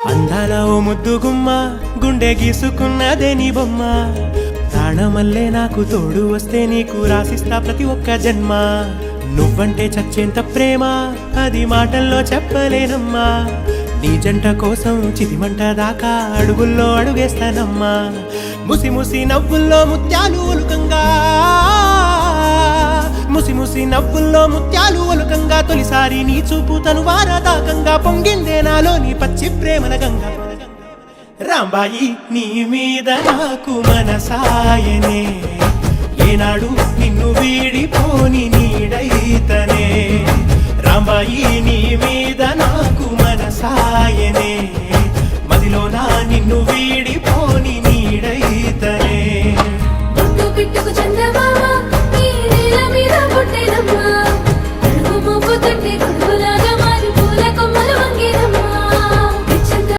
అందాల ఓ ముద్దు గుమ్మ గుండె గీసుకున్నదే నీ బొమ్మ ప్రాణమల్లే నాకు తోడు వస్తే నీకు రాసిస్తా ప్రతి ఒక్క జన్మ నువ్వంటే చచ్చేంత ప్రేమ అది మాటల్లో చెప్పలేనమ్మా నీ జంట కోసం చితిమంట దాకా అడుగుల్లో అడుగేస్తానమ్మా ముసి ముసి నవ్వుల్లో ముత్యాలు ఒలుకంగా ముసి ముసి నవ్వుల్లో ముత్యాలు ఒలుకంగా తొలిసారి నీ చూపు తను వారదాకంగా పొంగిందే నాలో నీ పచ్చి ప్రేమల గంగా రాంబాయి నీ మీద నాకు మనసాయనే ఏనాడు నిన్ను వీడిపోని నీడైతనే రాంబాయి నీ మీద నాకు మనసాయనే